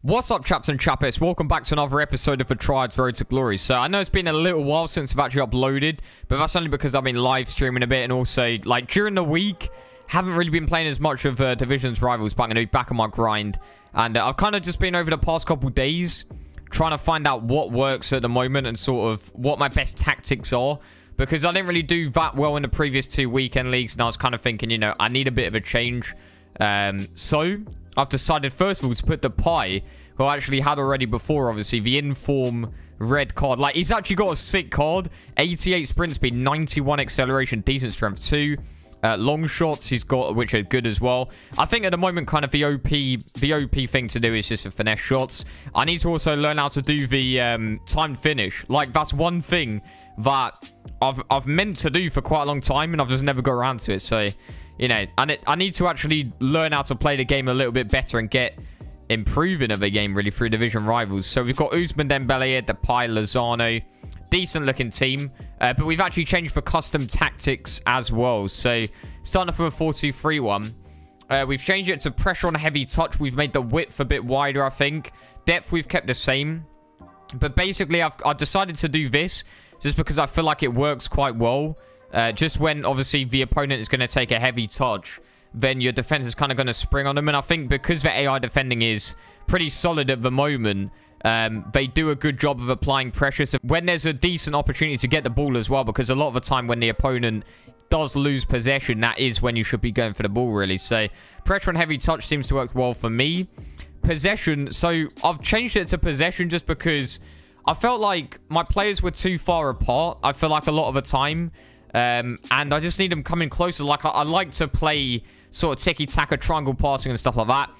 What's up, chaps and chappets? Welcome back to another episode of the Tryhards Road to Glory. So I know it's been a little while since I've actually uploaded, but that's only because I've been live streaming a bit, and also like during the week haven't really been playing as much of Division's Rivals, but I'm going to be back on my grind. And I've kind of just been over the past couple days trying to find out what works at the moment and sort of what my best tactics are, because I didn't really do that well in the previous 2 weekend leagues, and I was kind of thinking, you know, I need a bit of a change. So I've decided first of all to put the Pie, who I actually had already before, obviously, the inform red card. Like, he's actually got a sick card. 88 sprint speed, 91 acceleration, decent strength 2. Long shots he's got, which are good as well. I think at the moment, kind of the OP thing to do is just for finesse shots. I need to also learn how to do the timed finish. Like, that's one thing that I've meant to do for quite a long time, and I've just never got around to it. So, you know, I need to actually learn how to play the game a little bit better and get improving of the game, really, through Division Rivals. So we've got Ousmane Dembele, Depay, Lozano. Decent looking team, but we've actually changed for custom tactics as well. So starting off with a 4-2-3-1, we've changed it to pressure on heavy touch. We've made the width a bit wider, I think. Depth we've kept the same, but basically I've decided to do this just because I feel like it works quite well. Just when obviously the opponent is going to take a heavy touch, then your defense is kind of going to spring on them. And I think because the AI defending is pretty solid at the moment, they do a good job of applying pressure. So when there's a decent opportunity to get the ball as well, because a lot of the time when the opponent does lose possession, that is when you should be going for the ball, really. So pressure and heavy touch seems to work well for me. Possession, so I've changed it to possession just because I felt like my players were too far apart, I feel like, a lot of the time. And I just need them coming closer. Like, I like to play sort of tiki-taka, triangle passing and stuff like that.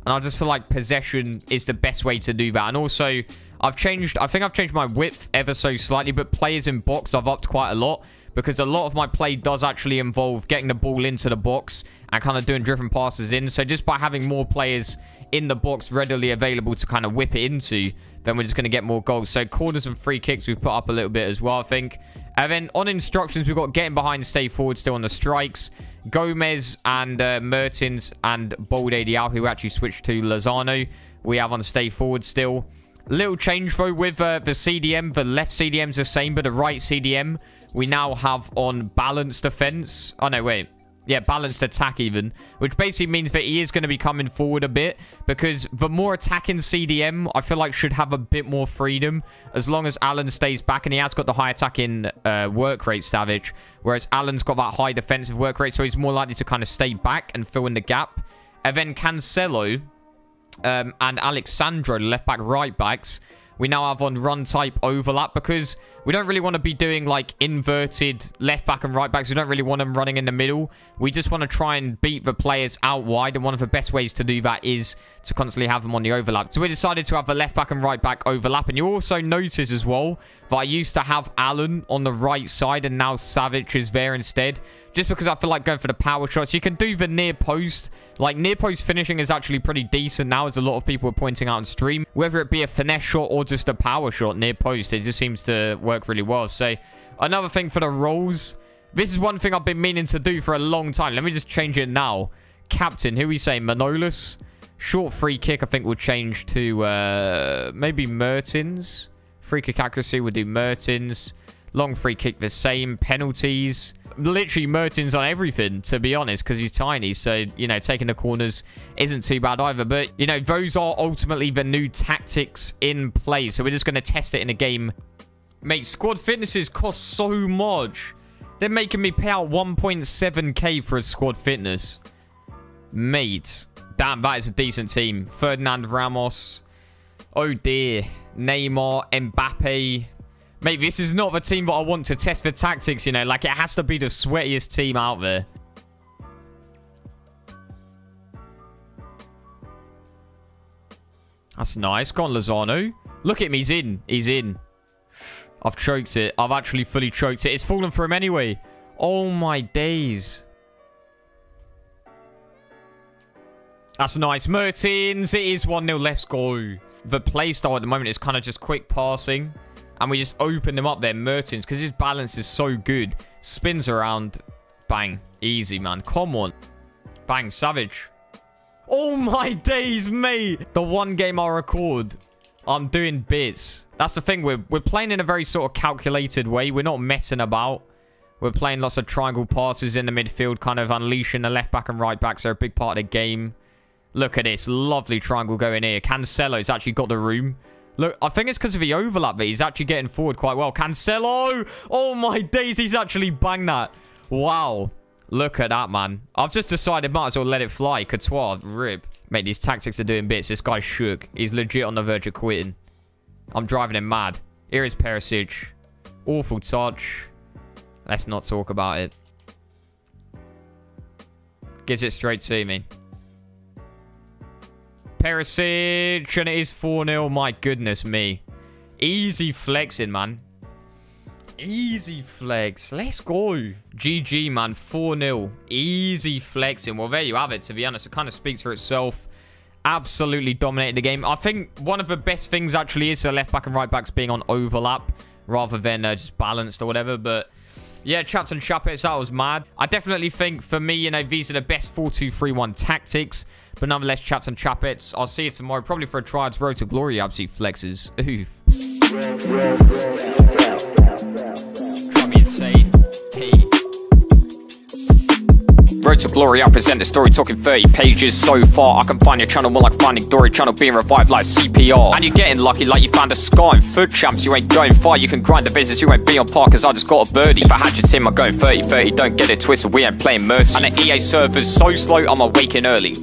And I just feel like possession is the best way to do that. And also, I think I've changed my width ever so slightly, but players in box I've upped quite a lot, because a lot of my play does actually involve getting the ball into the box and kind of doing driven passes in. So just by having more players in the box readily available to kind of whip it into, then we're just going to get more goals. So corners and free kicks we've put up a little bit as well, I think. And then on instructions, we've got getting behind, stay forward still on the strikes. Gomez and Mertens and Balde Diao, who actually switched to Lozano, we have on stay forward still. Little change though with the CDM. The left CDM's the same, but the right CDM we now have on balanced defense. Oh no, wait. Yeah, balanced attack even, which basically means that he is going to be coming forward a bit, because the more attacking CDM, I feel like, should have a bit more freedom as long as Alan stays back, and he has got the high attacking work rate, Savage, whereas Alan's got that high defensive work rate, so he's more likely to kind of stay back and fill in the gap. And then Cancelo and Alexandro, left back, right backs, we now have on run type overlap, because we don't really want to be doing like inverted left back and right backs. We don't really want them running in the middle. We just want to try and beat the players out wide, and one of the best ways to do that is to constantly have them on the overlap. So we decided to have the left back and right back overlap. And you also notice as well that I used to have Alan on the right side, and now Savage is there instead, just because I feel like going for the power shots. You can do the near post. Like, near post finishing is actually pretty decent now, as a lot of people are pointing out on stream. Whether it be a finesse shot or just a power shot near post, it just seems to work really well. So another thing for the roles, this is one thing I've been meaning to do for a long time. Let me just change it now. Captain, who we say? Manolas. Short free kick, I think we'll change to maybe Mertens. Free kick accuracy, we'll do Mertens. Long free kick, the same. Penalties, literally Mertens on everything, to be honest, because he's tiny. So, you know, taking the corners isn't too bad either. But, you know, those are ultimately the new tactics in play. So we're just going to test it in a game. Mate, squad fitnesses cost so much. They're making me pay out 1.7k for a squad fitness. Mate, damn, that is a decent team. Ferdinand Ramos. Oh dear. Neymar, Mbappe. Mate, this is not the team that I want to test the tactics, you know. Like, it has to be the sweatiest team out there. That's nice. Go on, Lozano. Look at him. He's in. He's in. I've choked it. I've actually fully choked it. It's fallen for him anyway. Oh, my days. That's nice. Mertens. It is 1-0. Let's go. The play style at the moment is kind of just quick passing. And we just open them up there, Mertens, because his balance is so good. Spins around. Bang. Easy, man. Come on. Bang. Savage. Oh my days, mate. The one game I record, I'm doing bits. That's the thing. We're playing in a very sort of calculated way. We're not messing about. We're playing lots of triangle passes in the midfield, kind of unleashing the left back and right backs. They're a big part of the game. Look at this. Lovely triangle going here. Cancelo's actually got the room. Look, I think it's because of the overlap that he's actually getting forward quite well. Cancelo! Oh my days, he's actually banged that. Wow. Look at that, man. I've just decided might as well let it fly. Courtois, rib. Mate, these tactics are doing bits. This guy's shook. He's legit on the verge of quitting. I'm driving him mad. Here is Perisic. Awful touch. Let's not talk about it. Gives it straight to me. Perisic, and it is 4-0. My goodness me. Easy flexing, man. Easy flex. Let's go. GG, man. 4-0. Easy flexing. Well, there you have it, to be honest. It kind of speaks for itself. Absolutely dominated the game. I think one of the best things actually is the left back and right backs being on overlap rather than just balanced or whatever. But yeah, chaps and chappets, that was mad. I definitely think for me, you know, these are the best 4-2-3-1 tactics. But nonetheless, chaps and chappets, I'll see you tomorrow. Probably for a Tryhards Road to Glory. Absolute flexes. Oof. Drive me insane. Hey. Road to Glory, I present the story, talking 30 pages so far. I can find your channel more like Finding Dory, channel being revived like CPR. And you're getting lucky like you found a scar in foot champs. You ain't going far, you can grind the business, you ain't be on par, cause I just got a birdie. If I had your team, I'm going 30-30, don't get it twisted, we ain't playing mercy. And the EA server's so slow, I'm awaking early.